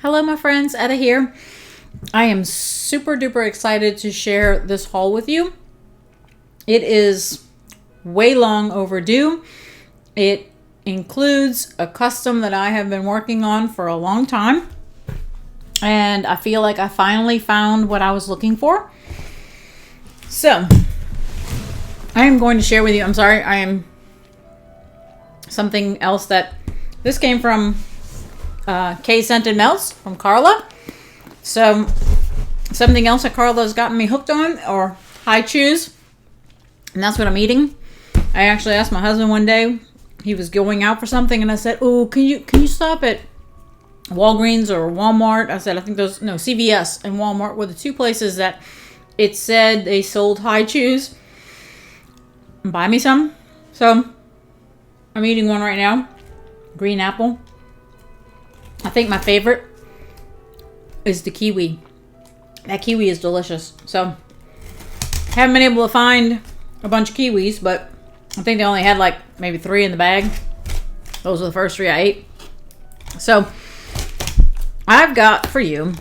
Hello, my friends, Etta here. I am super duper excited to share this haul with you. It is way long overdue. It includes a custom that I have been working on for a long time. And I feel like I finally found what I was looking for. So, I am going to share with you, I am something else that this came from K Scented Melts from Carla. So something else that Carla has gotten me hooked on or high chews, and that's what I'm eating. I actually asked my husband one day, he was going out for something, and I said, "Oh, can you stop at Walgreens or Walmart?" I said, CVS and Walmart were the two places that it said they sold high chews. Buy me some. So I'm eating one right now, green apple. I think my favorite is the kiwi. That kiwi is delicious. So, haven't been able to find a bunch of kiwis, but I think they only had like maybe 3 in the bag. Those are the first 3 I ate. So, I've got for you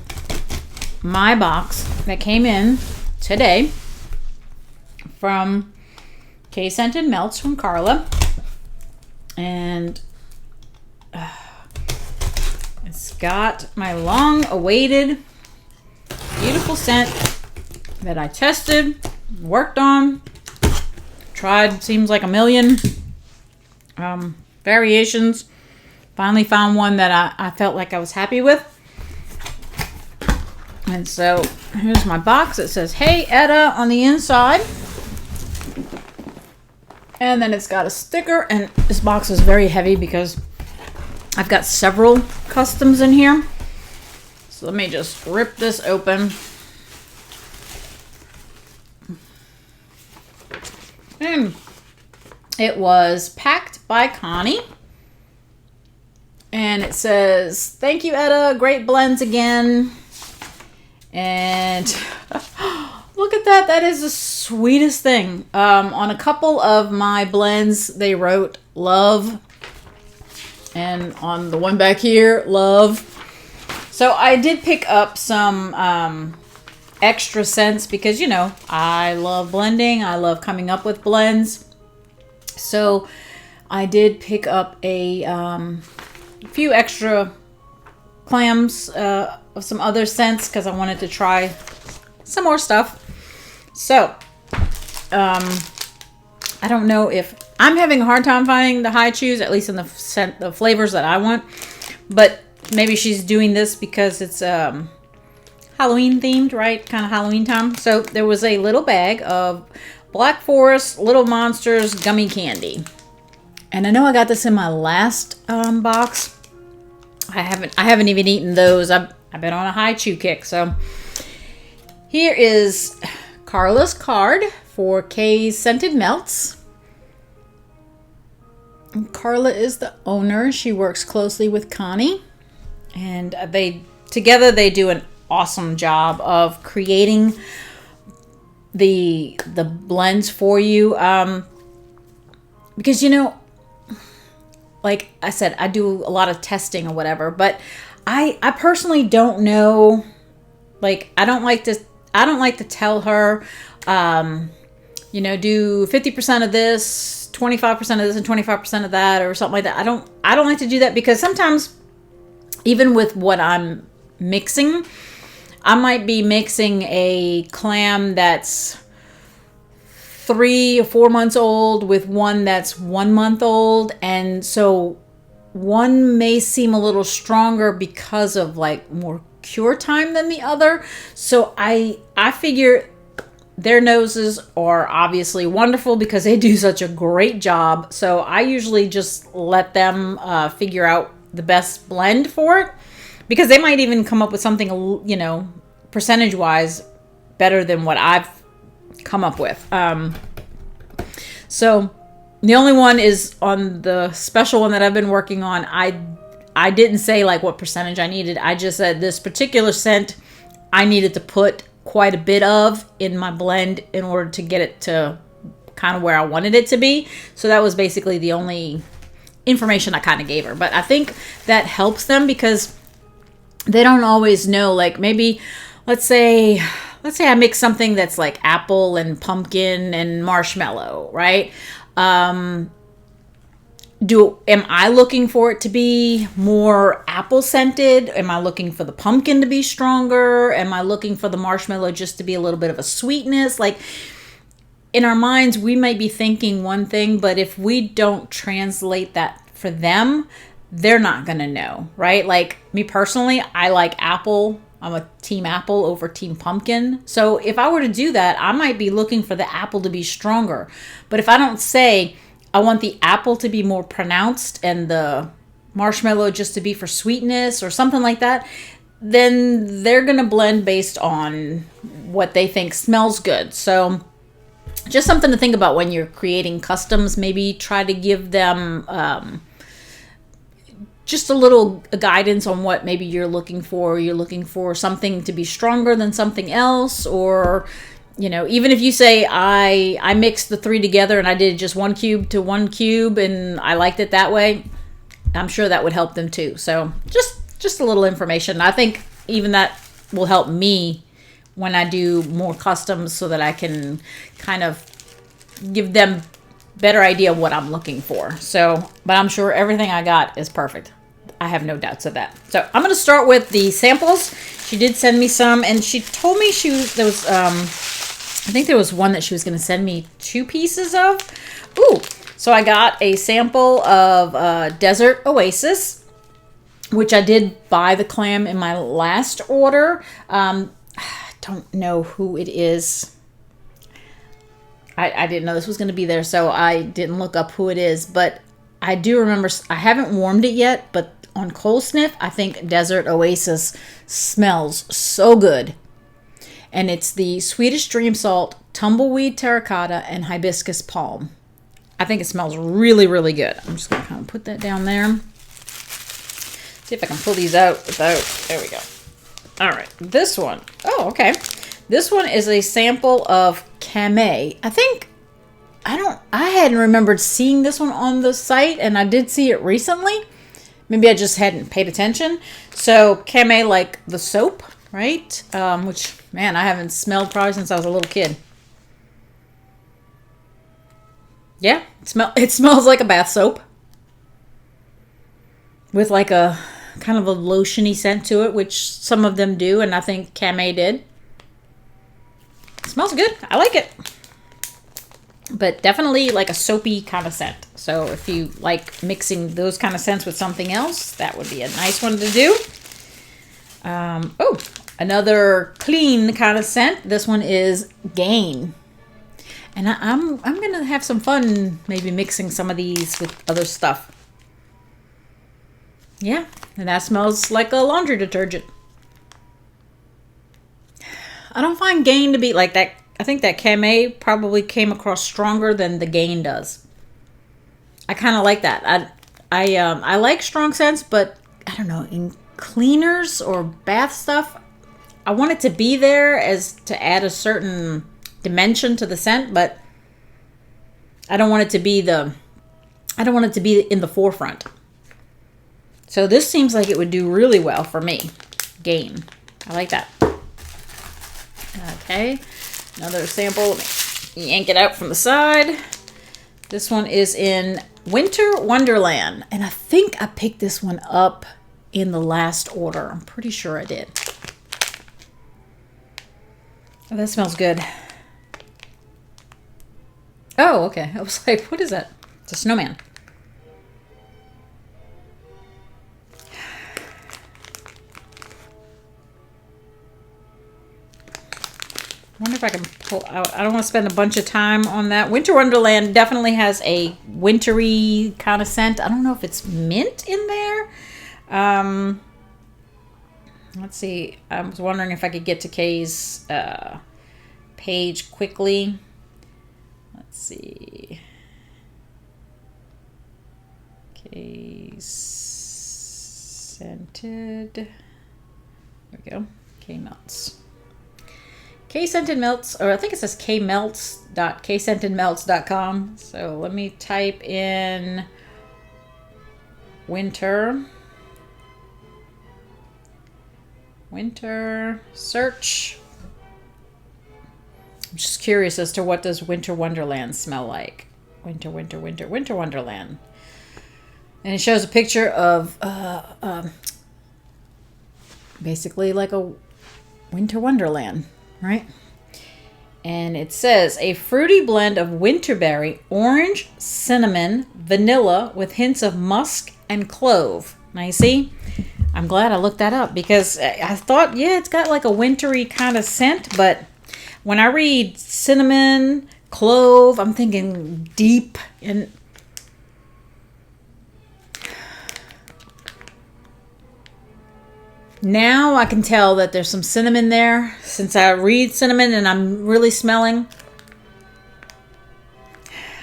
my box that came in today from K Scented Melts from Carla. And it's got my long-awaited, beautiful scent that I tested, worked on, tried, seems like a million variations. Finally found one that I felt like I was happy with. And so, here's my box. It says, "Hey, Etta," on the inside. And then it's got a sticker, and this box is very heavy because I've got several customs in here. So let me just rip this open. And it was packed by Connie. And it says, "Thank you, Etta. Great blends again." And look at that. That is the sweetest thing. On a couple of my blends, they wrote "love." And on the one back here, "love." So I did pick up some extra scents because, you know, I love blending. I love coming up with blends. So I did pick up a few extra clams of some other scents because I wanted to try some more stuff. So, I don't know if I'm having a hard time finding the high chews, at least in the scent, the flavors that I want. But maybe she's doing this because it's Halloween themed, right? Kind of Halloween time. So there was a little bag of Black Forest Little Monsters gummy candy, and I know I got this in my last box. I haven't even eaten those. I've been on a high chew kick. So here is Carla's card for K Scented Melts. Carla is the owner. She works closely with Connie, and they do an awesome job of creating the blends for you. Because, you know, like I said, I do a lot of testing or whatever, but I personally don't know. Like, I don't like to tell her, do 50% of this, 25% of this, and 25% of that, or something like that. I don't like to do that because sometimes, even with what I'm mixing, I might be mixing a clam that's 3 or 4 months old with one that's 1 month old, and so one may seem a little stronger because of like more cure time than the other. So I figure their noses are obviously wonderful because they do such a great job. So I usually just let them figure out the best blend for it, because they might even come up with something, you know, percentage-wise better than what I've come up with. So the only one is on the special one that I've been working on. I didn't say like what percentage I needed. I just said this particular scent I needed to put quite a bit of in my blend in order to get it to kind of where I wanted it to be. So that was basically the only information I kind of gave her. But I think that helps them because they don't always know. Like maybe, let's say I mix something that's like apple and pumpkin and marshmallow, right? Am I looking for it to be more apple scented? Am I looking for the pumpkin to be stronger? Am I looking for the marshmallow just to be a little bit of a sweetness? Like in our minds, we might be thinking one thing, but if we don't translate that for them, they're not going to know, right? Like me personally, I like apple. I'm a team apple over team pumpkin. So if I were to do that, I might be looking for the apple to be stronger. But if I don't say, I want the apple to be more pronounced and the marshmallow just to be for sweetness or something like that, then they're going to blend based on what they think smells good. So just something to think about when you're creating customs. Maybe try to give them just a little guidance on what maybe you're looking for. You're looking for something to be stronger than something else, or even if you say I mixed the three together and I did just 1 cube to 1 cube and I liked it that way, I'm sure that would help them too. So just a little information. I think even that will help me when I do more customs, so that I can kind of give them better idea of what I'm looking for. So, but I'm sure everything I got is perfect. I have no doubts of that. So I'm going to start with the samples. She did send me some, and she told me I think there was one that she was going to send me 2 pieces of. Ooh, so I got a sample of Desert Oasis, which I did buy the clam in my last order. I don't know who it is. I didn't know this was going to be there, so I didn't look up who it is. But I do remember, I haven't warmed it yet, but on cold sniff, I think Desert Oasis smells so good. And it's the Swedish Dream Salt, Tumbleweed Terracotta, and Hibiscus Palm. I think it smells really, really good. I'm just going to kind of put that down there. See if I can pull these out without... There we go. All right. This one. Oh, okay. This one is a sample of Camay. I hadn't remembered seeing this one on the site, and I did see it recently. Maybe I just hadn't paid attention. So Camay, like the soap, right? Which, man, I haven't smelled probably since I was a little kid. Yeah, it smells like a bath soap with like a kind of a lotiony scent to it, which some of them do, and I think Camay did. It smells good. I like it. But definitely like a soapy kind of scent. So if you like mixing those kind of scents with something else, that would be a nice one to do. Another clean kind of scent. This one is Gain. And I'm going to have some fun maybe mixing some of these with other stuff. Yeah, and that smells like a laundry detergent. I don't find Gain to be like that. I think that Camay probably came across stronger than the Gain does. I kind of like that. I like strong scents, but I don't know, in cleaners or bath stuff, I want it to be there as to add a certain dimension to the scent, but I don't want it to be in the forefront. So this seems like it would do really well for me. Gain. I like that. Okay. Another sample. Let me yank it out from the side. This one is in Winter Wonderland. And I think I picked this one up in the last order. I'm pretty sure I did. Oh, that smells good. Oh, okay. I was like, what is that? It's a snowman. I wonder if I can pull out. I don't want to spend a bunch of time on that. Winter Wonderland definitely has a wintry kind of scent. I don't know if it's mint in there. Let's see. I was wondering if I could get to Kay's page quickly. Let's see. Kay's scented. There we go. Kay Melts. K-Scented Melts, or I think it says kmelts.kscentedmelts.com. So let me type in winter Winter search. I'm just curious as to what does Winter Wonderland smell like. Winter Wonderland. And it shows a picture of basically like a Winter Wonderland, right? And it says a fruity blend of winterberry, orange, cinnamon, vanilla with hints of musk and clove. Now you see, I'm glad I looked that up because I thought, yeah, it's got like a wintry kind of scent, but when I read cinnamon, clove, I'm thinking deep and now I can tell that there's some cinnamon there since I read cinnamon and I'm really smelling.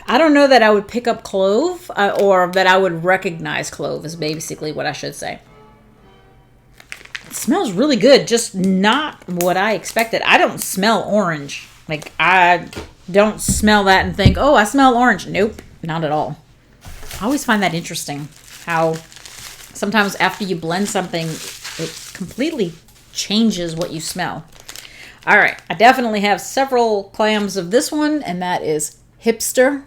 I don't know that I would pick up clove or that I would recognize clove is basically what I should say. It smells really good, just not what I expected. I don't smell orange. Like, I don't smell that and think, oh, I smell orange. Nope, not at all. I always find that interesting how sometimes after you blend something, it completely changes what you smell. All right, I definitely have several clams of this one, and that is Hipster.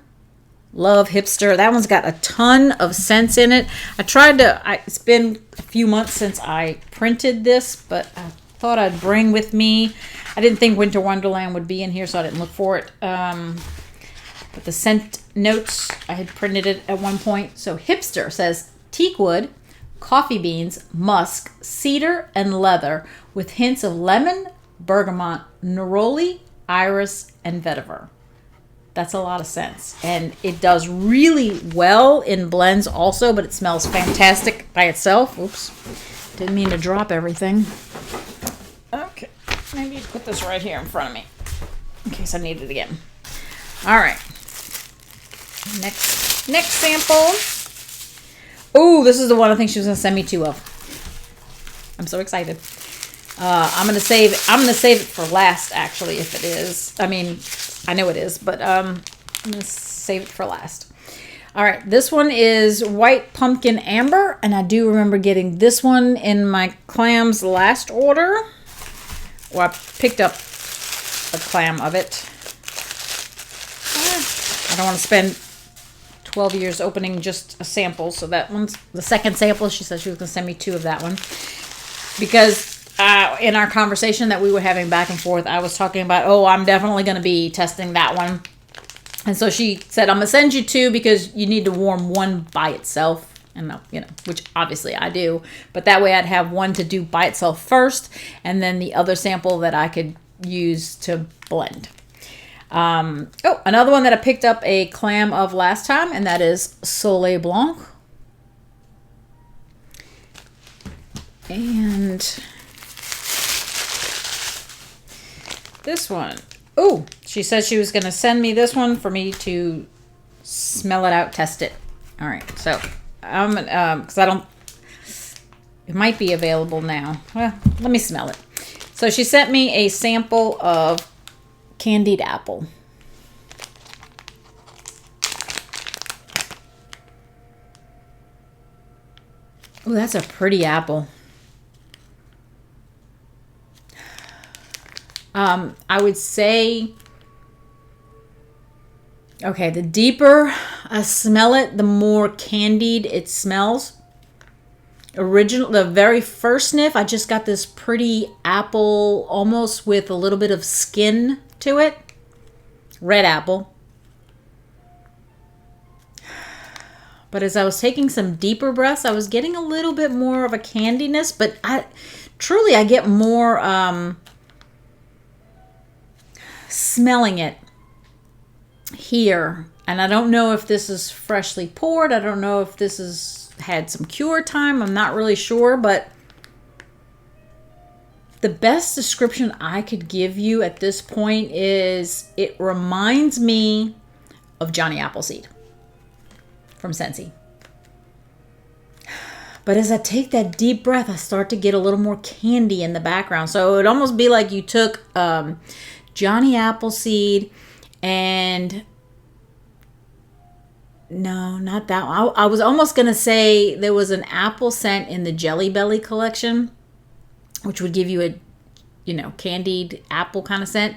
Love Hipster. That one's got a ton of scents in it. It's been a few months since I printed this, but I thought I'd bring with me. I didn't think Winter Wonderland would be in here, so I didn't look for it. But the scent notes, I had printed it at one point. So Hipster says teakwood, coffee beans, musk, cedar, and leather with hints of lemon, bergamot, neroli, iris, and vetiver. That's a lot of scents. And it does really well in blends also, but it smells fantastic by itself. Oops. Didn't mean to drop everything. Okay. Maybe put this right here in front of me in case I need it again. All right. Next sample. Oh, this is the one I think she was going to send me two of. I'm so excited. I'm gonna save it for last, actually, if it is. I mean, I know it is, but I'm gonna save it for last. All right, this one is White Pumpkin Amber, and I do remember getting this one in my clams last order. Well, I picked up a clam of it. I don't want to spend 12 years opening just a sample, so that one's the second sample. She said she was gonna send me two of that one because in our conversation that we were having back and forth, I was talking about, oh, I'm definitely going to be testing that one. And so she said, I'm going to send you two because you need to warm one by itself. And, which obviously I do. But that way I'd have one to do by itself first and then the other sample that I could use to blend. Another one that I picked up a clam of last time, and that is Soleil Blanc. And this one. Oh, she said she was going to send me this one for me to smell it out, test it. All right. So, because it might be available now. Well, let me smell it. So she sent me a sample of candied apple. Oh, that's a pretty apple. I would say, okay, the deeper I smell it, the more candied it smells. The very first sniff, I just got this pretty apple, almost with a little bit of skin to it. Red apple. But as I was taking some deeper breaths, I was getting a little bit more of a candiness, but I get more, smelling it here. And I don't know if this is freshly poured. I don't know if this has had some cure time. I'm not really sure, but the best description I could give you at this point is it reminds me of Johnny Appleseed from Scentsy. But as I take that deep breath, I start to get a little more candy in the background. So it would almost be like you took Johnny Appleseed and no, not that one. I was almost going to say there was an apple scent in the Jelly Belly collection. which would give you a, candied apple kind of scent.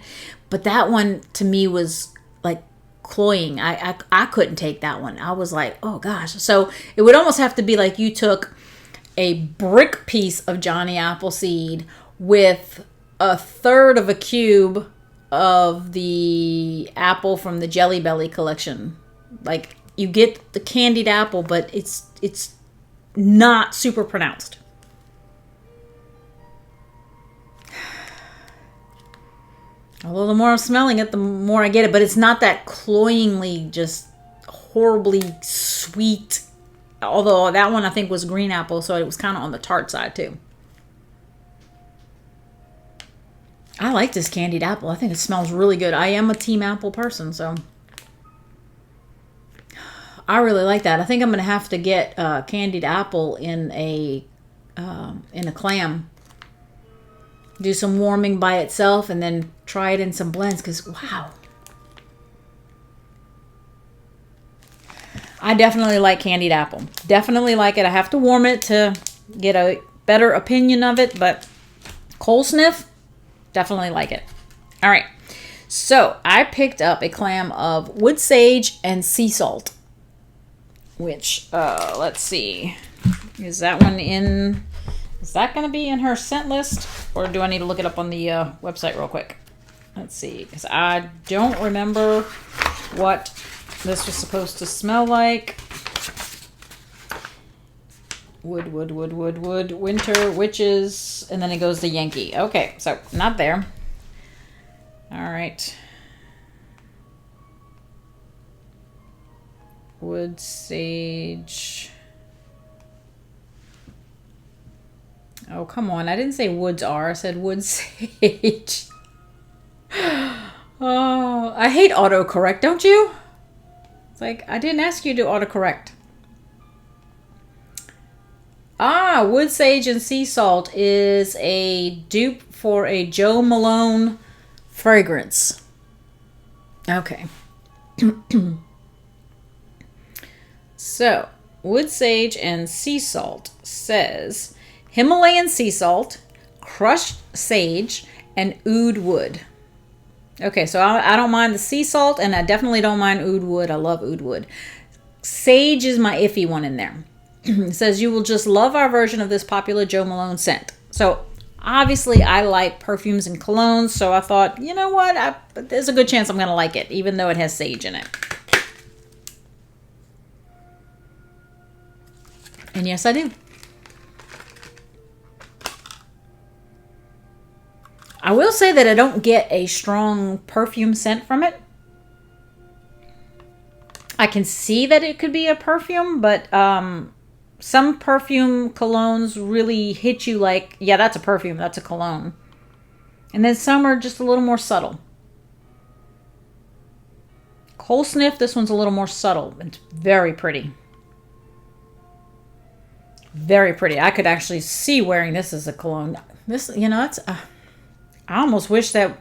But that one to me was like cloying. I couldn't take that one. I was like, oh gosh. So it would almost have to be like you took a brick piece of Johnny Appleseed with a third of a cube of the apple from the Jelly Belly collection. Like, you get the candied apple, but it's not super pronounced. Although the more I'm smelling it, the more I get it. But it's not that cloyingly, just horribly sweet. Although that one I think was green apple, so it was kind of on the tart side too. I like this candied apple. I think it smells really good. I am a team apple person, so I really like that. I think I'm going to have to get candied apple in a clam. Do some warming by itself and then try it in some blends, because wow. I definitely like candied apple. Definitely like it. I have to warm it to get a better opinion of it, but cold sniff, definitely like it. All right. So I picked up a clam of wood sage and sea salt, which, let's see. Is that one in... Is that going to be in her scent list? Or do I need to look it up on the website real quick? Let's see. Because I don't remember what this was supposed to smell like. Wood, winter, witches, and then it goes to Yankee. Okay, so not there. All right. Wood, sage... Oh, come on. I didn't say woods are. I said wood sage. Oh, I hate autocorrect, don't you? It's like, I didn't ask you to autocorrect. Wood sage and sea salt is a dupe for a Jo Malone fragrance. Okay. So, wood sage and sea salt says... Himalayan sea salt, crushed sage, and oud wood. Okay, so I don't mind the sea salt, and I definitely don't mind oud wood. I love oud wood. Sage is my iffy one in there. It says, you will just love our version of this popular Jo Malone scent. So, obviously, I like perfumes and colognes, so I thought, you know what? There's a good chance I'm going to like it, even though it has sage in it. And yes, I do. I will say that I don't get a strong perfume scent from it. I can see that it could be a perfume, but some perfume colognes really hit you like, yeah, that's a perfume, that's a cologne. And then some are just a little more subtle. Cold sniff, this one's a little more subtle. It's very pretty. Very pretty. I could actually see wearing this as a cologne. This, it's... I almost wish that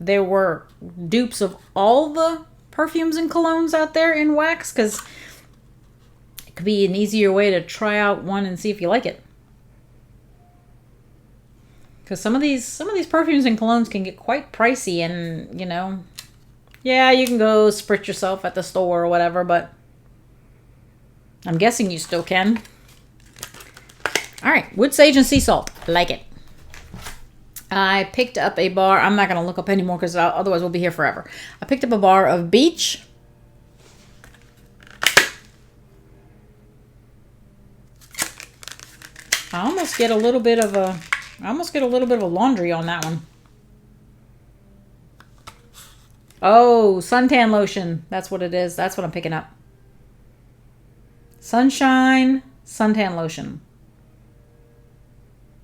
there were dupes of all the perfumes and colognes out there in wax, because it could be an easier way to try out one and see if you like it. Because some of these perfumes and colognes can get quite pricey, and yeah, you can go spritz yourself at the store or whatever, but I'm guessing you still can. All right, wood sage and sea salt. I like it. I picked up a bar. I'm not going to look up anymore because otherwise we'll be here forever. I picked up a bar of Beach. I almost get a little bit of a laundry on that one. Oh, suntan lotion. That's what it is. That's what I'm picking up. Sunshine suntan lotion.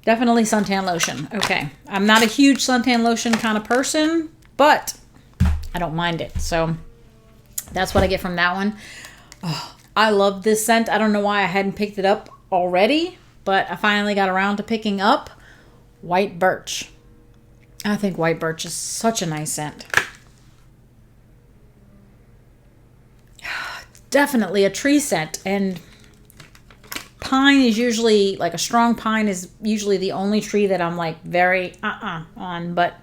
Definitely suntan lotion. Okay. I'm not a huge suntan lotion kind of person, but I don't mind it. So that's what I get from that one. Oh, I love this scent. I don't know why I hadn't picked it up already, but I finally got around to picking up white birch. I think white birch is such a nice scent. Definitely a tree scent, and pine is usually, like a strong pine is usually the only tree that I'm like very on, but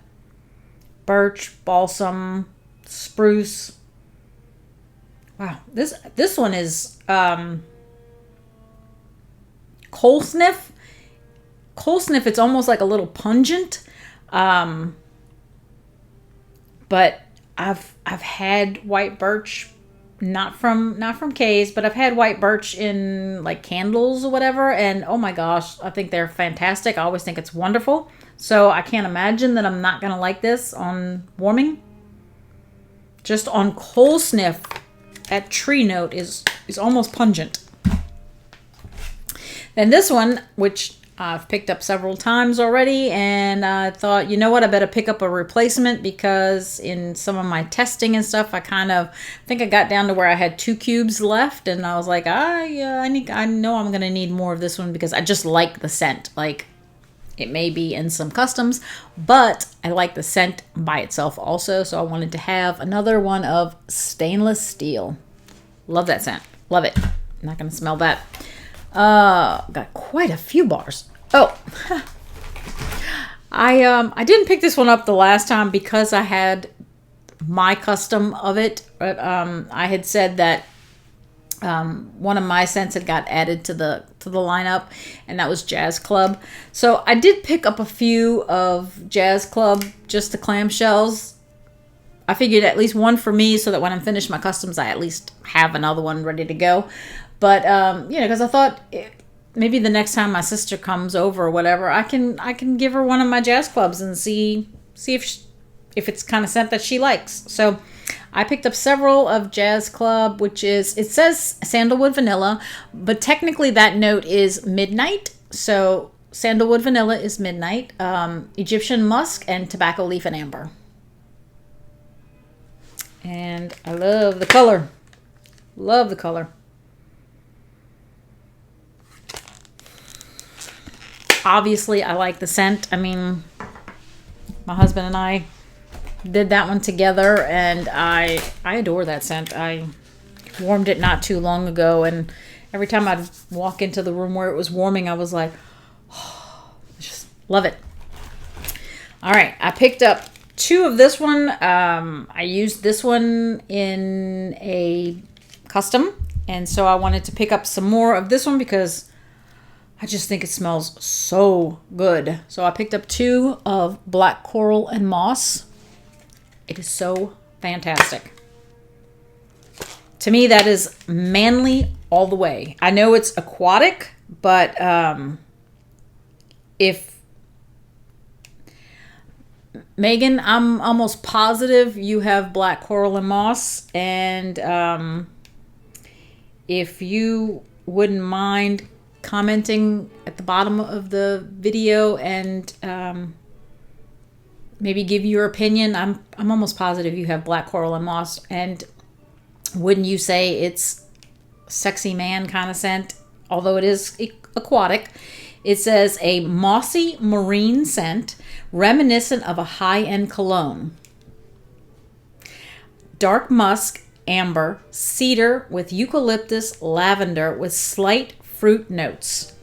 birch, balsam, spruce. Wow, this one is coal sniff. Coal sniff, it's almost like a little pungent. But I've had white birch, not from Kay's, but I've had white birch in like candles or whatever, and oh my gosh, I think they're fantastic. I always think it's wonderful. So I can't imagine that I'm not gonna like this on warming. Just on coal sniff, that tree note is almost pungent. Then this one, which I've picked up several times already, and I thought, you know what, I better pick up a replacement, because in some of my testing and stuff, I think I got down to where I had 2 cubes left, and I was like, I know I'm gonna need more of this one, because I just like the scent. Like, it may be in some customs, but I like the scent by itself also, so I wanted to have another one of stainless steel. Love that scent. Love it. I'm not gonna smell that. Got quite a few bars. Oh, I didn't pick this one up the last time because I had my custom of it. But I had said that one of my scents had got added to the lineup, and that was Jazz Club. So I did pick up a few of Jazz Club, just the clamshells. I figured at least one for me, so that when I'm finished my customs, I at least have another one ready to go. But because I thought maybe the next time my sister comes over or whatever, I can give her one of my Jazz Clubs and see if it's kind of scent that she likes. So I picked up several of Jazz Club, which is, it says sandalwood vanilla, but technically that note is midnight. So sandalwood vanilla is midnight, Egyptian musk, and tobacco leaf and amber. And I love the color. Love the color. Obviously, I like the scent. I mean, my husband and I did that one together, and I adore that scent. I warmed it not too long ago, and every time I'd walk into the room where it was warming, I was like, oh, just love it. All right, I picked up 2 of this one. I used this one in a custom, and so I wanted to pick up some more of this one because I just think it smells so good. So I picked up 2 of black coral and moss. It is so fantastic. To me, that is manly all the way. I know it's aquatic, but if Megan, I'm almost positive you have black coral and moss, and if you wouldn't mind commenting at the bottom of the video and maybe give your opinion. I'm almost positive you have black coral and moss, and wouldn't you say it's sexy man kind of scent? Although it is aquatic. It says a mossy marine scent reminiscent of a high-end cologne. Dark musk, amber, cedar with eucalyptus, lavender with slight fruit notes.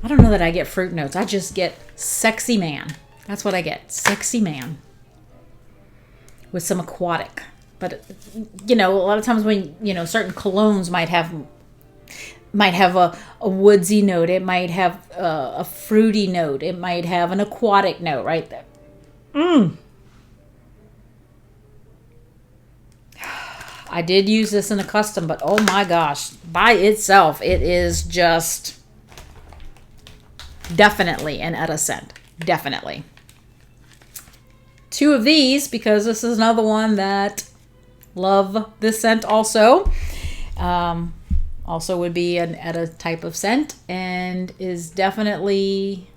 I don't know that I get fruit notes. I just get sexy man. That's what I get. Sexy man. With some aquatic. But, a lot of times when, certain colognes might have a woodsy note. It might have a fruity note. It might have an aquatic note right there. I did use this in a custom, but oh my gosh, by itself, it is just definitely an Etta scent. Definitely. 2 of these, because this is another one that love this scent also. Also would be an Etta type of scent, and is definitely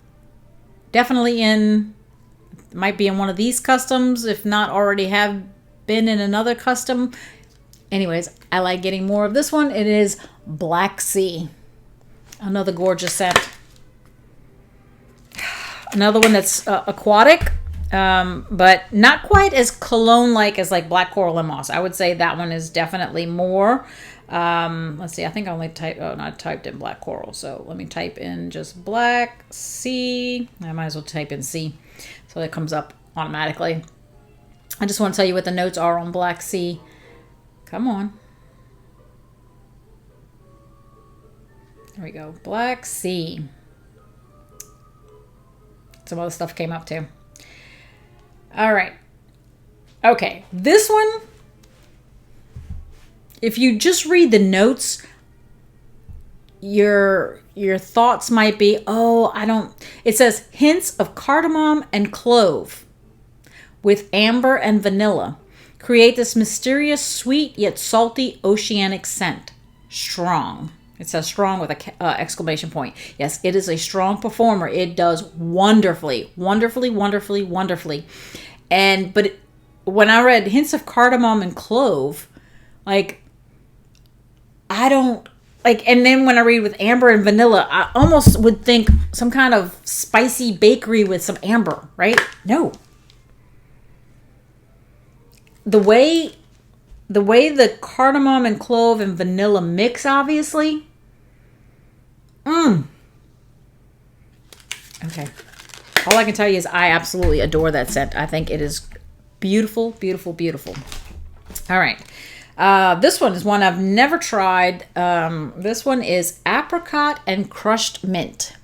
might be in one of these customs, if not already have been in another custom. Anyways, I like getting more of this one. It is Black Sea. Another gorgeous scent. Another one that's aquatic. but not quite as cologne-like as like black coral and moss. I would say that one is definitely more. Let's see, I think I only typed in black coral. So let me type in just black sea. I might as well type in sea so it comes up automatically. I just want to tell you what the notes are on black sea. Come on. There we go. Black sea. Some other stuff came up too. All right. Okay. This one, if you just read the notes, your thoughts might be, oh, it says hints of cardamom and clove with amber and vanilla create this mysterious, sweet yet salty oceanic scent. Strong. It says strong with a exclamation point. Yes, it is a strong performer. It does wonderfully, wonderfully, wonderfully, wonderfully. When I read hints of cardamom and clove, like, I don't, like, and then when I read with amber and vanilla, I almost would think some kind of spicy bakery with some amber, right? No. The way the cardamom and clove and vanilla mix, obviously. Okay. All I can tell you is I absolutely adore that scent. I think it is beautiful, beautiful, beautiful. All right. This one is one I've never tried. This one is apricot and crushed mint.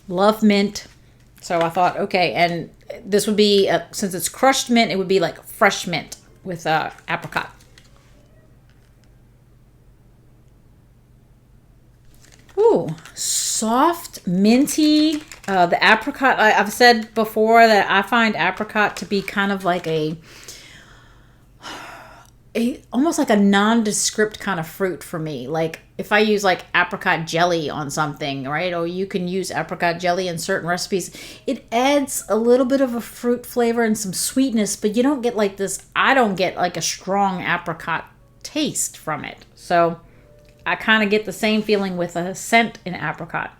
Love mint. So I thought, okay, and this would be, since it's crushed mint, it would be like fresh mint with apricot. Ooh, soft, minty. The apricot, I've said before that I find apricot to be kind of like almost like a nondescript kind of fruit for me. Like if I use like apricot jelly on something, right? Or you can use apricot jelly in certain recipes. It adds a little bit of a fruit flavor and some sweetness, but you don't get like this. I don't get like a strong apricot taste from it. So I kind of get the same feeling with a scent in apricot.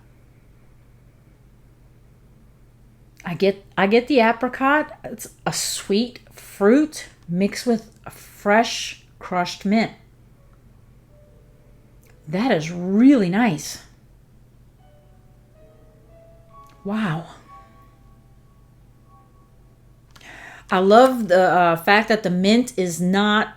I get the apricot. It's a sweet fruit mixed with a fresh crushed mint. That is really nice. Wow. I love the fact that the mint is not...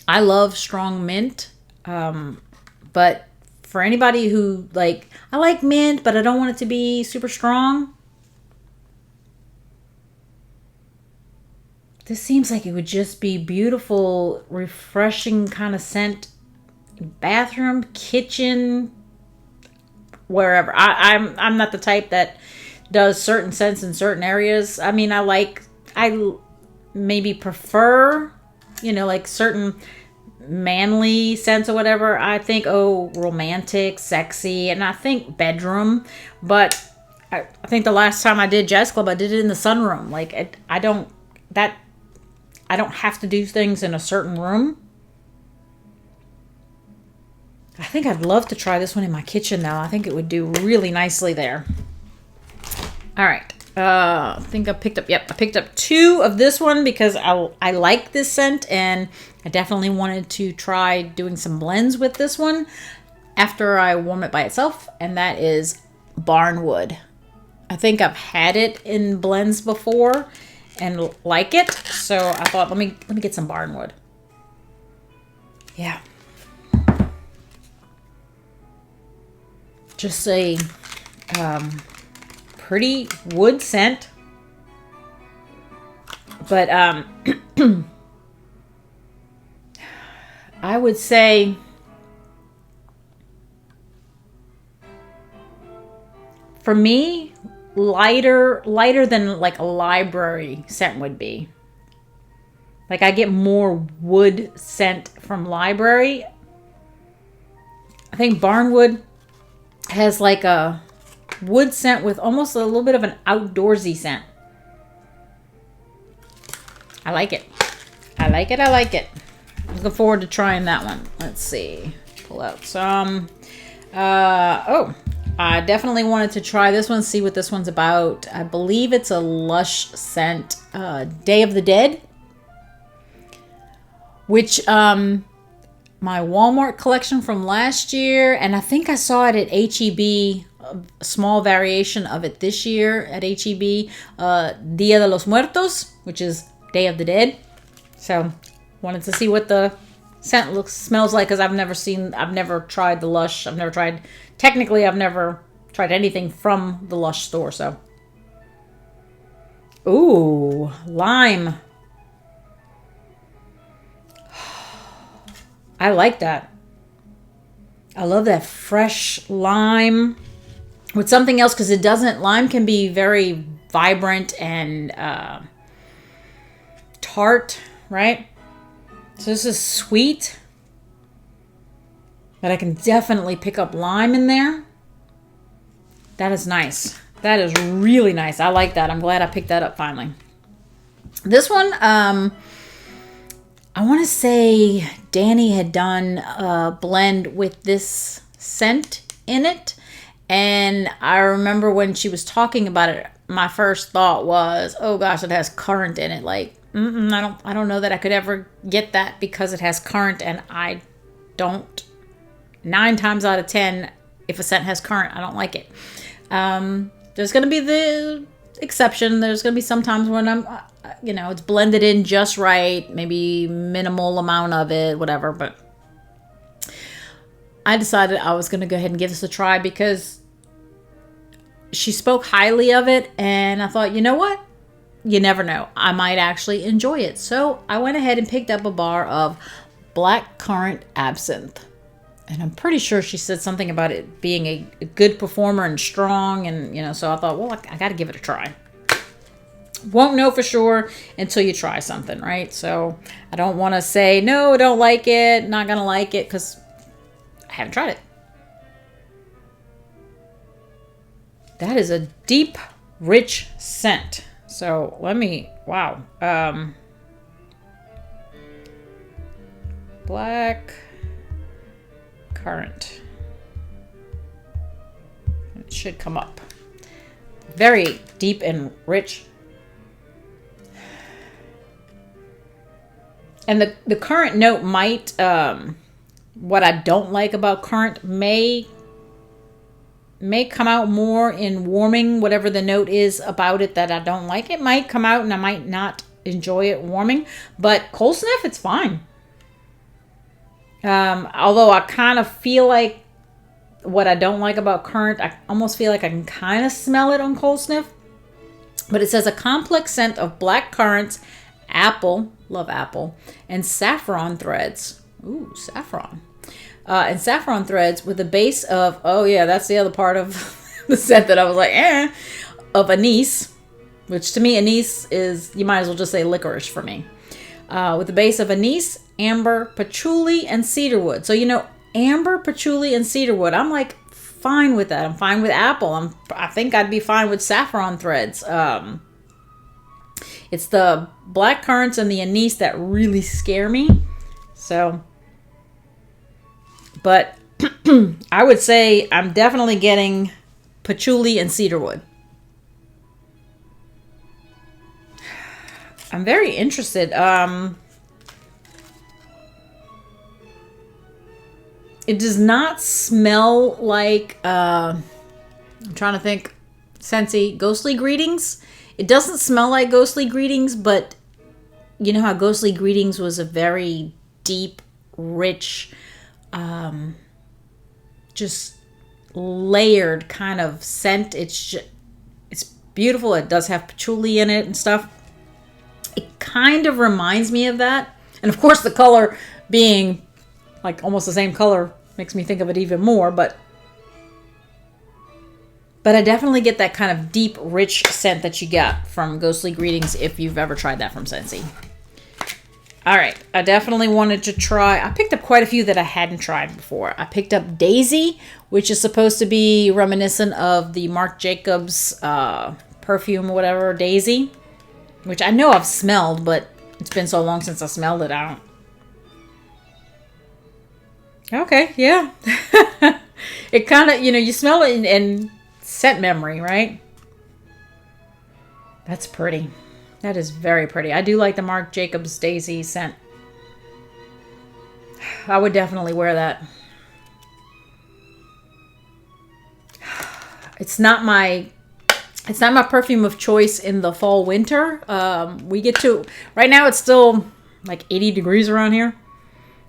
I love strong mint. But for anybody who I like mint, but I don't want it to be super strong. This seems like it would just be beautiful, refreshing kind of scent. Bathroom, kitchen, wherever. I'm not the type that does certain scents in certain areas. I mean, I maybe prefer, like certain manly scents or whatever. I think, romantic, sexy, and I think bedroom. But I think the last time I did Jazz Club, I did it in the sunroom. I don't have to do things in a certain room. I think I'd love to try this one in my kitchen now. I think it would do really nicely there. All right. I think I picked up 2 of this one because I like this scent, and I definitely wanted to try doing some blends with this one after I warm it by itself, and that is Barnwood. I think I've had it in blends before and like it, so I thought let me get some Barnwood. Yeah. Just a pretty wood scent, but I would say for me, lighter than like a library scent would be. Like I get more wood scent from library. I think Barnwood has like a wood scent with almost a little bit of an outdoorsy scent. I like it. I like it. Looking forward to trying that one. Let's see. Pull out some. I I definitely wanted to try this one, see what this one's about. I believe it's a Lush scent, Day of the Dead, which my Walmart collection from last year, and I think I saw it at HEB, a small variation of it this year at HEB, Dia de los Muertos, which is Day of the Dead. So wanted to see what the scent smells like, because I've never tried the Lush. I've never tried anything from the Lush store. So, ooh, lime. I like that. I love that fresh lime with something else, because lime can be very vibrant and tart, right? So this is sweet, but I can definitely pick up lime in there. That is nice. That is really nice. I like that. I'm glad I picked that up finally. This one, I want to say Danny had done a blend with this scent in it. And I remember when she was talking about it, my first thought was, oh gosh, it has currant in it. Like, I don't know that I could ever get that, because it has currant, and I don't. 9 times out of 10, if a scent has currant, I don't like it. There's going to be the exception. There's going to be some times when it's blended in just right, maybe minimal amount of it, whatever. But I decided I was going to go ahead and give this a try, because she spoke highly of it, and I thought, you know what? You never know. I might actually enjoy it. So I went ahead and picked up a bar of black currant absinthe. And I'm pretty sure she said something about it being a good performer and strong. And, so I thought, well, I got to give it a try. Won't know for sure until you try something, right? So I don't want to say, no, I don't like it, not going to like it, because I haven't tried it. That is a deep, rich scent. So wow. Black currant. It should come up. Very deep and rich. And the currant note might, what I don't like about currant may come out more in warming, whatever the note is about it that I don't like. It might come out and I might not enjoy it warming, but cold sniff, it's fine. Although I kind of feel like what I don't like about currant, I almost feel like I can kind of smell it on cold sniff. But it says a complex scent of black currants, apple, love apple, and saffron threads. Ooh, saffron. And saffron threads with a base of, oh yeah, that's the other part of the scent that I was like, of anise, which to me, anise is, you might as well just say licorice for me. With a base of anise, amber, patchouli, and cedarwood. So, amber, patchouli, and cedarwood, I'm like fine with that. I'm fine with apple. I think I'd be fine with saffron threads. It's the black currants and the anise that really scare me. So, but I would say I'm definitely getting patchouli and cedarwood. I'm very interested. It does not smell like, I'm trying to think, Scentsy, Ghostly Greetings. It doesn't smell like Ghostly Greetings, but you know how Ghostly Greetings was a very deep, rich, just layered kind of scent. It's beautiful. It does have patchouli in it and stuff. It kind of reminds me of that. And of course the color being like almost the same color makes me think of it even more, but I definitely get that kind of deep, rich scent that you got from Ghostly Greetings if you've ever tried that from Scentsy. All right, I definitely wanted to try. I picked up quite a few that I hadn't tried before. I picked up Daisy, which is supposed to be reminiscent of the Marc Jacobs perfume or whatever, Daisy, which I know I've smelled, but it's been so long since I smelled it, I don't. Okay, yeah. It kind of, you smell it in scent memory, right? That's pretty. That is very pretty. I do like the Marc Jacobs Daisy scent. I would definitely wear that. It's not my perfume of choice in the fall winter. Right now it's still like 80 degrees around here.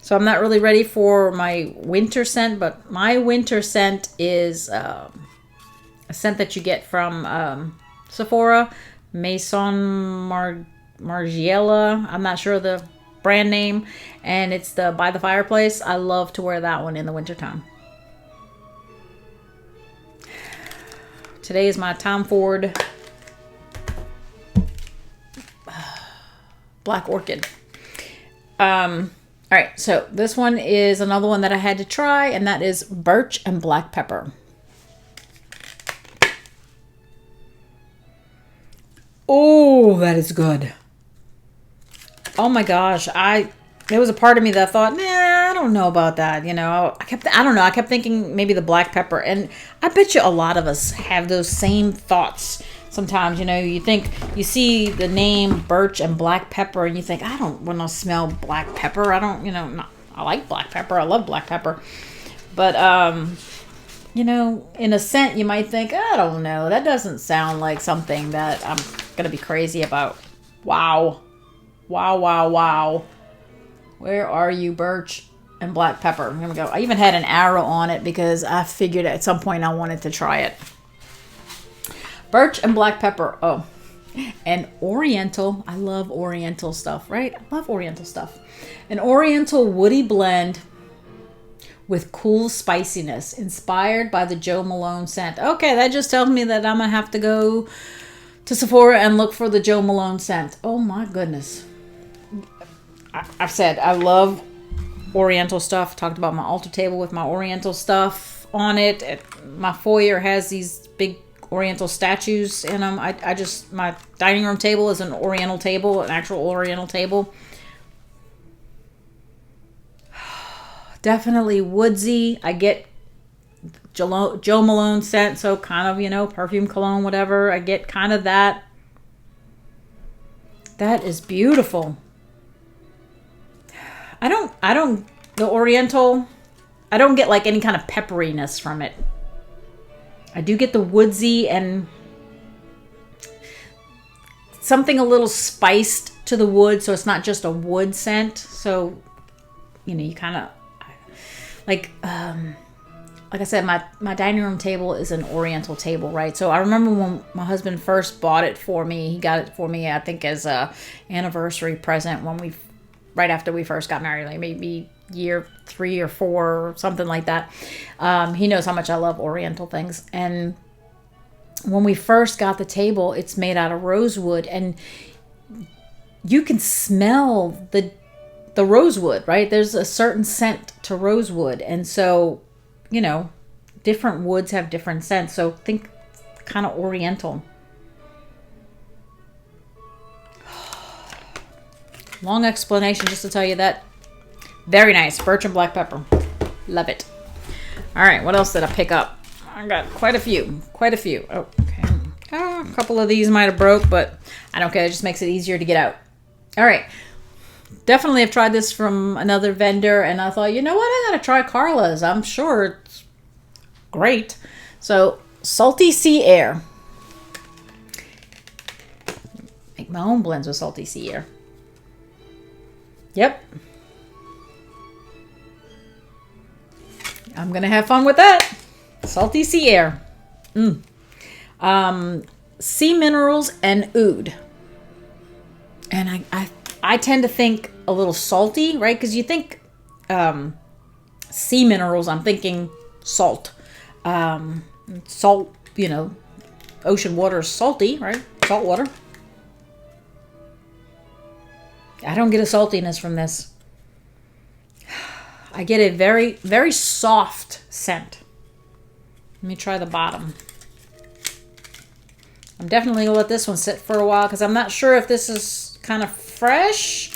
So I'm not really ready for my winter scent, but my winter scent is a scent that you get from Sephora, Maison Margiela. I'm not sure the brand name, and it's the By the Fireplace. I love to wear that one in the wintertime. Today is my Tom Ford Black Orchid. All right, so this one is another one that I had to try, and that is Birch and Black Pepper. Oh, that is good. Oh my gosh, there was a part of me that thought, nah, I don't know about that. I kept thinking maybe the black pepper. And I bet you a lot of us have those same thoughts sometimes. You see the name Birch and Black Pepper and you think, I don't want to smell black pepper. I don't, I like black pepper. I love black pepper. But, in a scent, you might think, I don't know. That doesn't sound like something that I'm going to be crazy about. Wow. Wow, wow, wow. Where are you, Birch and Black Pepper? I'm going to go. I even had an arrow on it because I figured at some point I wanted to try it. Birch and Black Pepper. Oh, and Oriental. I love Oriental stuff, right? I love Oriental stuff. An Oriental woody blend with cool spiciness inspired by the Jo Malone scent. Okay, that just tells me that I'm going to have to go to Sephora and look for the Jo Malone scent. Oh my goodness. I've said I love Oriental stuff. Talked about my altar table with my Oriental stuff on it. My foyer has these big Oriental statues in them. My dining room table is an Oriental table, an actual Oriental table. Definitely woodsy. I get Jo Malone scent, so kind of, perfume, cologne, whatever. I get kind of that. That is beautiful. The Oriental, I don't get like any kind of pepperiness from it. I do get the woodsy and something a little spiced to the wood, so it's not just a wood scent. So, you kind of, like I said, my dining room table is an Oriental table, right? So I remember when my husband first bought it for me, he got it for me, I think, as a anniversary present right after we first got married, like maybe year 3 or 4 or something like that. He knows how much I love Oriental things. And when we first got the table, it's made out of rosewood, and you can smell the rosewood, right? There's a certain scent to rosewood. And so, different woods have different scents. So think kind of Oriental. Long explanation just to tell you that. Very nice. Birch and Black Pepper. Love it. All right. What else did I pick up? I got quite a few. Oh, okay. A couple of these might have broke, but I don't care. It just makes it easier to get out. All right. Definitely have tried this from another vendor, and I thought, you know what? I got to try Carla's. I'm sure it's great. So, Salty Sea Air. Make my own blends with Salty Sea Air. Yep. I'm going to have fun with that. Salty Sea Air. Sea minerals and oud. And I tend to think a little salty, right? Because you think sea minerals, I'm thinking salt. Salt, ocean water is salty, right? Salt water. I don't get a saltiness from this. I get a very, very soft scent. Let me try the bottom. I'm definitely going to let this one sit for a while because I'm not sure if this is kind of fresh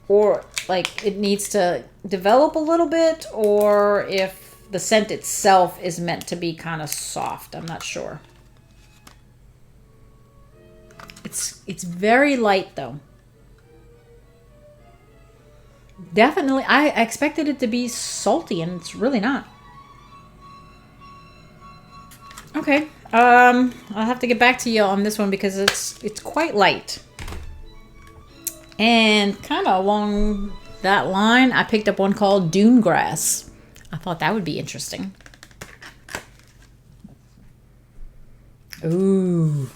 or like it needs to develop a little bit, or if the scent itself is meant to be kind of soft. I'm not sure. It's very light though. Definitely, I expected it to be salty, and it's really not. Okay, I'll have to get back to you on this one because it's quite light. And kind of along that line, I picked up one called Dune Grass. I thought that would be interesting. Ooh,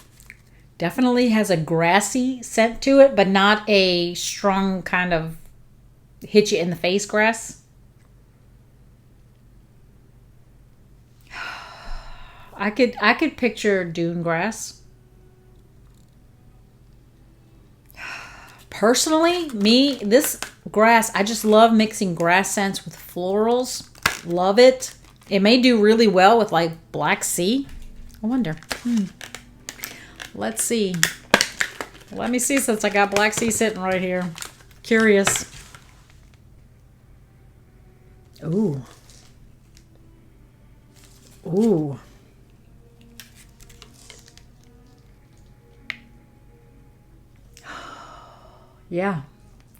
definitely has a grassy scent to it, but not a strong kind of hit you in the face grass. I could picture dune grass. Personally, this grass, I just love mixing grass scents with florals. Love it. It may do really well with like Black Sea. I wonder. Let's see. Let me see, since I got Black Sea sitting right here. Curious. Ooh. Ooh. Yeah.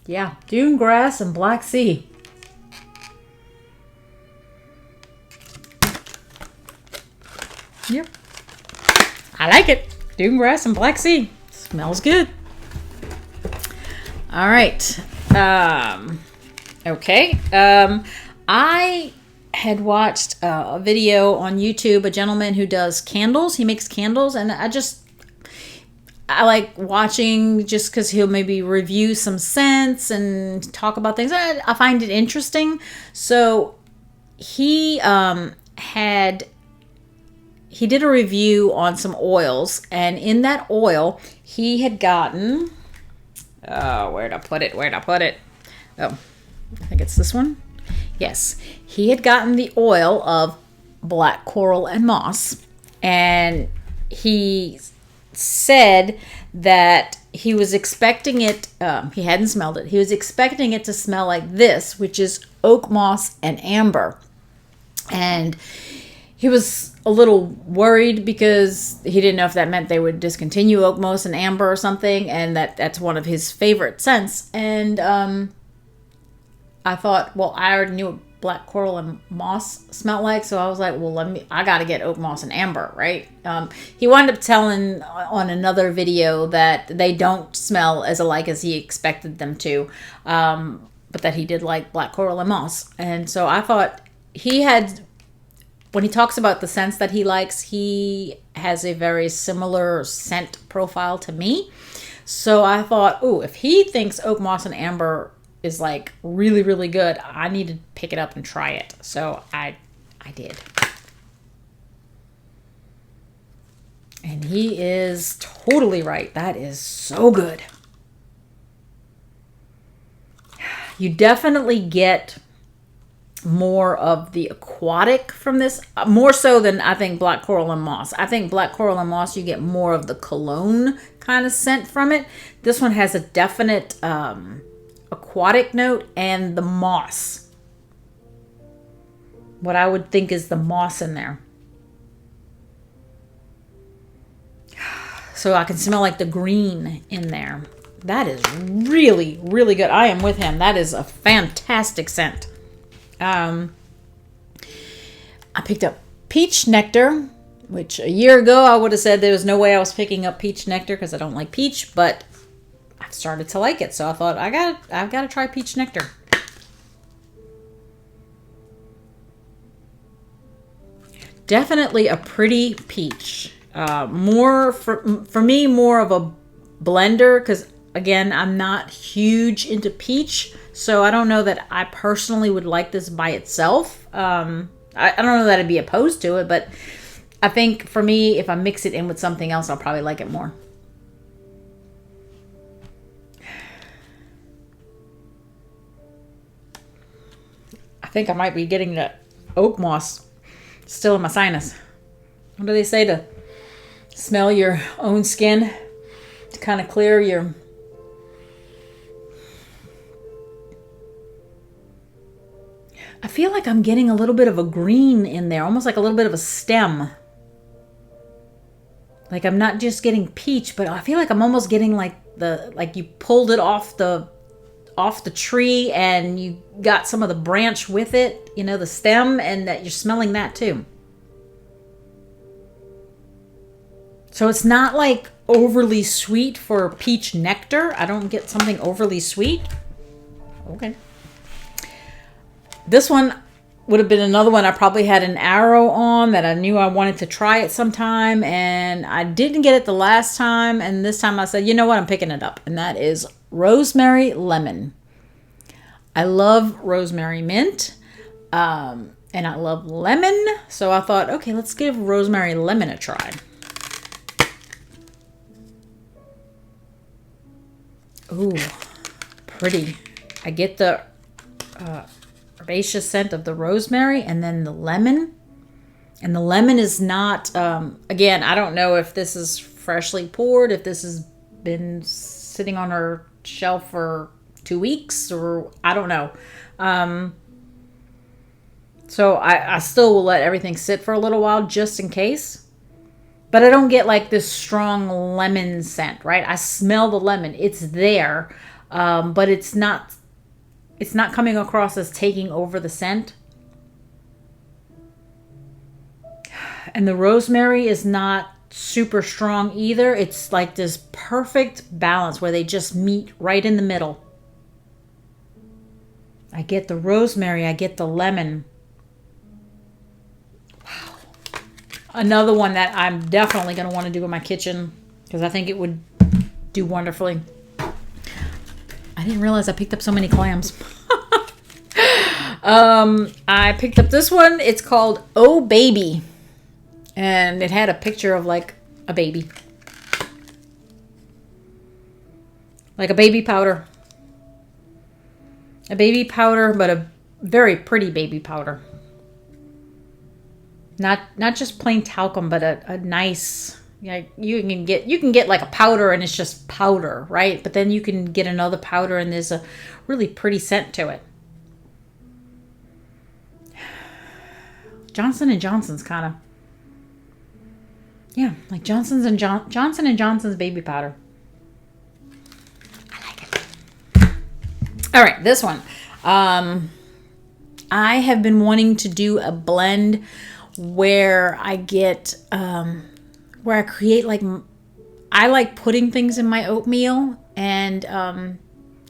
Yeah. Dune grass and Black Sea. Yep. I like it. Dune grass and Black Sea. Smells good. All right. Okay. I had watched a video on YouTube, a gentleman who does candles. He makes candles, and I like watching just because he'll maybe review some scents and talk about things. I find it interesting. So he did a review on some oils, and in that oil he had gotten, where'd I put it? Oh, I think it's this one. Yes, he had gotten the oil of black coral and moss, and he said that he was expecting it, he hadn't smelled it, he was expecting it to smell like this, which is oak moss and amber. And he was a little worried because he didn't know if that meant they would discontinue oak moss and amber or something, and that's one of his favorite scents. And I thought, well, I already knew what black coral and moss smelled like, so I was like, well, I gotta get oak moss and amber, right? He wound up telling on another video that they don't smell as alike as he expected them to, but that he did like black coral and moss. And so I thought when he talks about the scents that he likes, he has a very similar scent profile to me. So I thought, oh, if he thinks oak moss and amber is like really, really good, I need to pick it up and try it. So I did. And he is totally right. That is so good. You definitely get more of the aquatic from this, more so than I think black coral and moss. I think black coral and moss, you get more of the cologne kind of scent from it. This one has a definite aquatic note, and the moss, what I would think is the moss in there. So I can smell like the green in there. That is really, really good. I am with him. That is a fantastic scent. I picked up peach nectar, which a year ago I would have said there was no way I was picking up peach nectar because I don't like peach, but I've started to like it, so I thought I've got to try peach nectar. Definitely a pretty peach. More for me, more of a blender, because again, I'm not huge into peach, so I don't know that I personally would like this by itself. I don't know that I'd be opposed to it, but I think for me, if I mix it in with something else, I'll probably like it more. I think I might be getting the oak moss still in my sinus. What do they say, to smell your own skin to kind of clear your... feel like I'm getting a little bit of a green in there, almost like a little bit of a stem. Like I'm not just getting peach, but I feel like I'm almost getting like you pulled it off the tree and you got some of the branch with it, you know, the stem, and that you're smelling that too. So it's not like overly sweet for peach nectar. I don't get something overly sweet. Okay. This one would have been another one I probably had an arrow on that I knew I wanted to try it sometime, and I didn't get it the last time, and this time I said, you know what, I'm picking it up, and that is rosemary lemon. I love rosemary mint, and I love lemon, so I thought, okay, let's give rosemary lemon a try. Ooh, pretty. I get the herbaceous scent of the rosemary and then the lemon. And the lemon is not, again, I don't know if this is freshly poured, if this has been sitting on our shelf for 2 weeks, or I don't know. So I still will let everything sit for a little while just in case. But I don't get like this strong lemon scent, right? I smell the lemon. It's there, but it's not coming across as taking over the scent. And the rosemary is not super strong either. It's like this perfect balance where they just meet right in the middle. I get the rosemary, I get the lemon. Wow. Another one that I'm definitely going to want to do in my kitchen because I think it would do wonderfully. I didn't realize I picked up so many clams. I picked up this one. It's called Oh Baby. And it had a picture of like a baby. Like a baby powder. A baby powder, but a very pretty baby powder. Not just plain talcum, but a nice, like you can get like a powder and it's just powder, right? But then you can get another powder and there's a really pretty scent to it. Johnson & Johnson's kind of, yeah, like Johnson & Johnson's baby powder. I like it. All right, this one. I have been wanting to do a blend where I get, where I create like, I like putting things in my oatmeal, and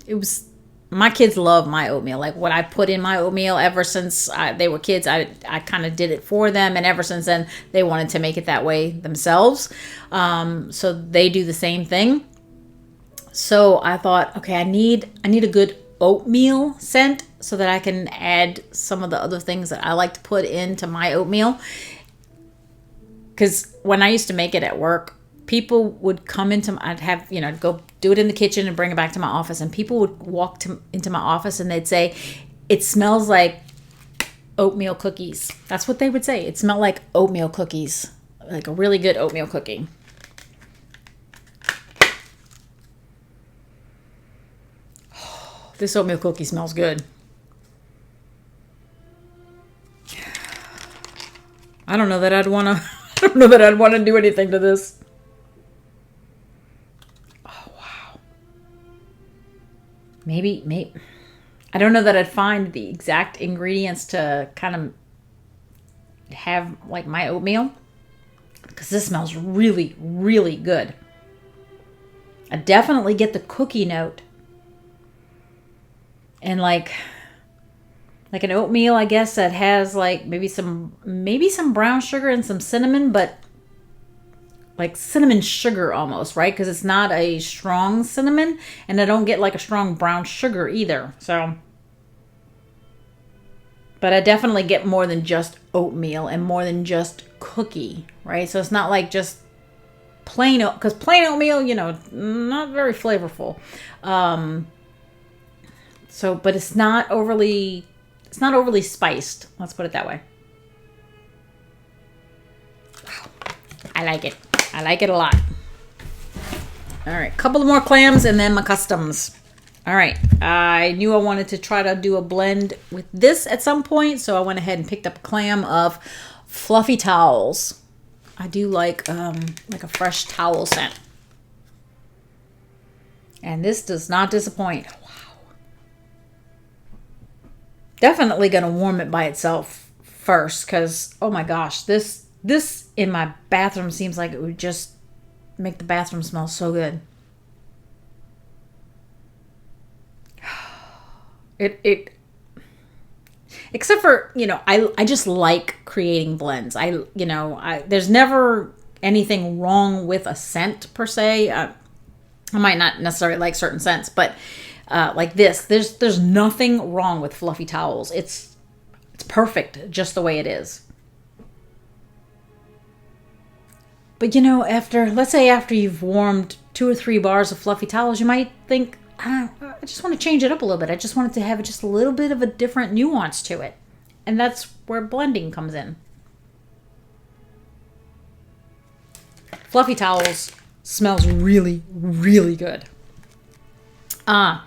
it was, my kids love my oatmeal. Like what I put in my oatmeal ever since they were kids, I kind of did it for them. And ever since then, they wanted to make it that way themselves. So they do the same thing. So I thought, okay, I need a good oatmeal scent so that I can add some of the other things that I like to put into my oatmeal. Because when I used to make it at work, people would come into, I'd have, go do it in the kitchen and bring it back to my office. And people would walk into my office and they'd say, it smells like oatmeal cookies. That's what they would say. It smelled like oatmeal cookies, like a really good oatmeal cookie. This oatmeal cookie smells good. I don't know that I'd want to do anything to this. Maybe, I don't know that I'd find the exact ingredients to kind of have like my oatmeal, because this smells really, really good. I definitely get the cookie note, and like an oatmeal, I guess, that has like maybe some brown sugar and some cinnamon, but like cinnamon sugar almost, right? Because it's not a strong cinnamon, and I don't get like a strong brown sugar either. So, but I definitely get more than just oatmeal and more than just cookie, right? So it's not like just plain oat, because plain oatmeal, not very flavorful. So, but it's not overly spiced. Let's put it that way. Wow. I like it. I like it a lot. All right, couple more clams and then my customs. All right. I knew I wanted to try to do a blend with this at some point, so I went ahead and picked up a clam of fluffy towels. I do like a fresh towel scent. And this does not disappoint. Wow. Definitely going to warm it by itself first because, oh my gosh, this in my bathroom seems like it would just make the bathroom smell so good. It except for, I just like creating blends. There's never anything wrong with a scent per se. I might not necessarily like certain scents, but like this, there's nothing wrong with fluffy towels. It's perfect just the way it is. But let's say after you've warmed 2 or 3 bars of fluffy towels, you might think, I just want to change it up a little bit. I just want it to have just a little bit of a different nuance to it. And that's where blending comes in. Fluffy towels smells really, really good. I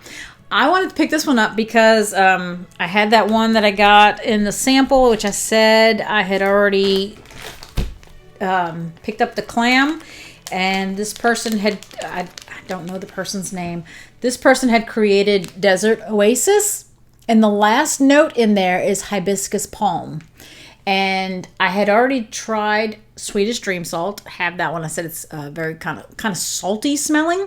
wanted to pick this one up because I had that one that I got in the sample, which I said I had already picked up the clam. And this person had, I don't know the person's name. This person had created Desert Oasis. And the last note in there is hibiscus palm. And I had already tried Swedish Dream Salt. Have that one. I said it's very kind of salty smelling.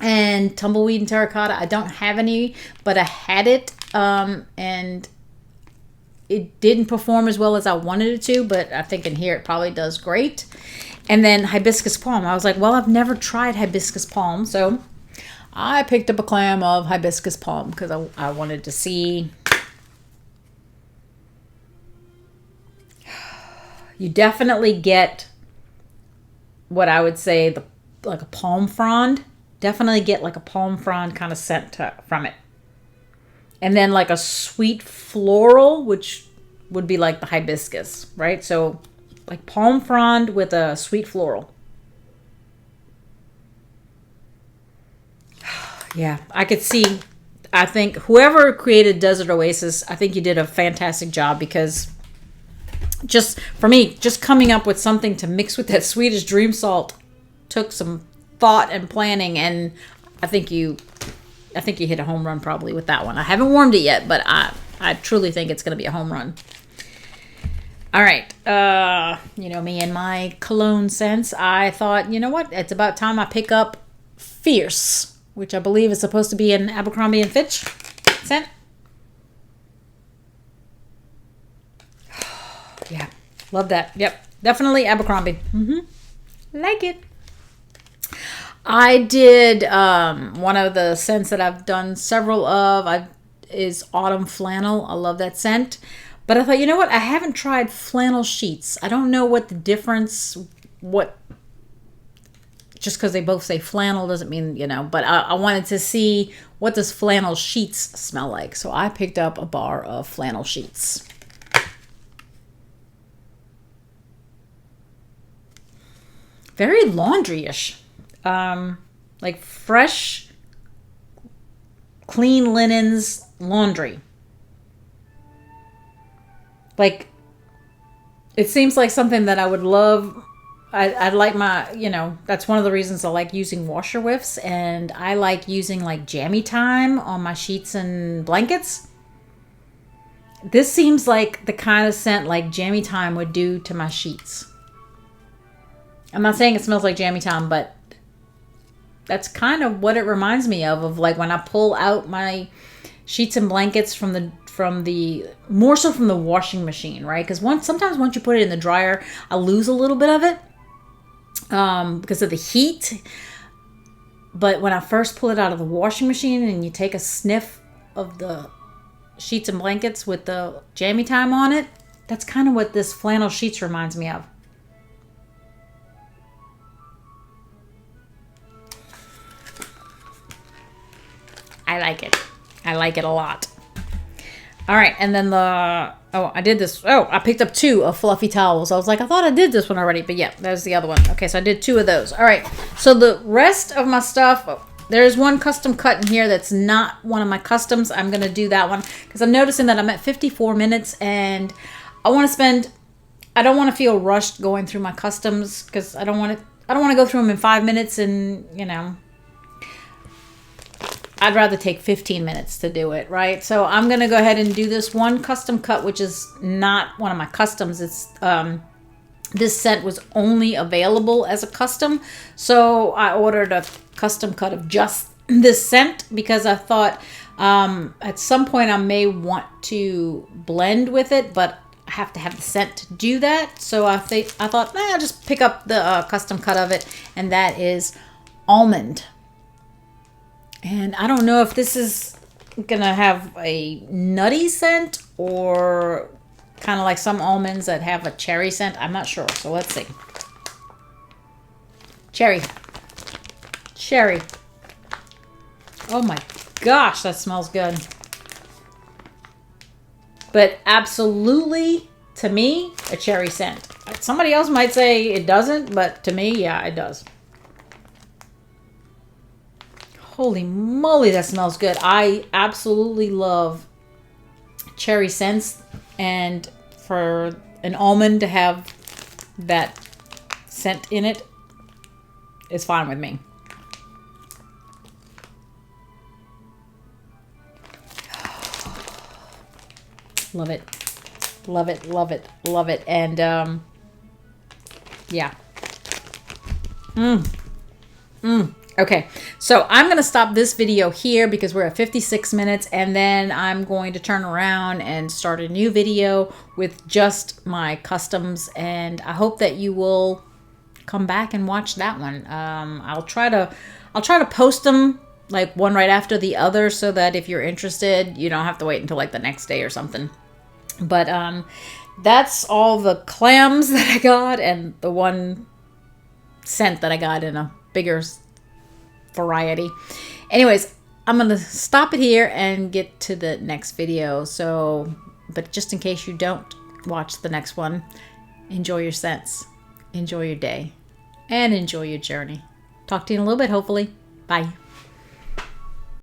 And Tumbleweed and Terracotta. I don't have any, but I had it. And it didn't perform as well as I wanted it to. But I think in here it probably does great. And then hibiscus palm. I was like, well, I've never tried hibiscus palm. So I picked up a clam of hibiscus palm because I wanted to see. You definitely get what I would say like a palm frond. Definitely get like a palm frond kind of scent from it. And then like a sweet floral, which would be like the hibiscus, right? So like palm frond with a sweet floral. Yeah, I could see. I think whoever created Desert Oasis, I think you did a fantastic job because just for me, just coming up with something to mix with that Swedish Dream Salt took some thought and planning, and I think you hit a home run probably with that one. I haven't warmed it yet, but I truly think it's going to be a home run. All right, me and my cologne scents. I thought, you know what? It's about time I pick up Fierce, which I believe is supposed to be an Abercrombie & Fitch scent. Yeah, love that. Yep, definitely Abercrombie. Like it. I did one of the scents that I've done several of is Autumn Flannel. I love that scent. But I thought, you know what? I haven't tried flannel sheets. I don't know what the difference, just because they both say flannel doesn't mean, but I wanted to see what does flannel sheets smell like. So I picked up a bar of flannel sheets. Very laundry-ish. Like fresh, clean linens laundry. Like, it seems like something that I would love. I'd like my, that's one of the reasons I like using washer whiffs, and I like using like jammy time on my sheets and blankets. This seems like the kind of scent like jammy time would do to my sheets. I'm not saying it smells like jammy time, but that's kind of what it reminds me of like when I pull out my sheets and blankets from the more so from the washing machine, right? Because sometimes once you put it in the dryer, I lose a little bit of it because of the heat. But when I first pull it out of the washing machine and you take a sniff of the sheets and blankets with the jammy time on it, that's kind of what this flannel sheets reminds me of. I like it. I like it a lot. All right, and then I did this. Oh, I picked up 2 of fluffy towels. I was like, I thought I did this one already, but yeah, there's the other one. Okay, so I did 2 of those. All right, so the rest of my stuff, there's one custom cut in here that's not one of my customs. I'm going to do that one because I'm noticing that I'm at 54 minutes and I want to spend, I don't want to feel rushed going through my customs because I don't want to go through them in 5 minutes and, you know, I'd rather take 15 minutes to do it, right? So I'm going to go ahead and do this one custom cut, which is not one of my customs. It's, this scent was only available as a custom. So I ordered a custom cut of just this scent because I thought at some point I may want to blend with it, but I have to have the scent to do that. So I thought, I'll just pick up the custom cut of it, and that is almond. And I don't know if this is gonna have a nutty scent or kind of like some almonds that have a cherry scent. I'm not sure. So let's see. Cherry. Cherry. Oh my gosh, that smells good. But absolutely, to me, a cherry scent. Somebody else might say it doesn't, but to me, yeah, it does. Holy moly, that smells good. I absolutely love cherry scents, and for an almond to have that scent in it is fine with me. Love it. Love it, love it, love it. And yeah. Okay, so I'm going to stop this video here because we're at 56 minutes, and then I'm going to turn around and start a new video with just my customs, and I hope that you will come back and watch that one. I'll try to post them like one right after the other so that if you're interested, you don't have to wait until like the next day or something. But that's all the clams that I got and the one scent that I got in a bigger variety. Anyways, I'm gonna stop it here and get to the next video. So, but just in case you don't watch the next one, enjoy your scents, enjoy your day, and enjoy your journey. Talk to you in a little bit, hopefully. Bye.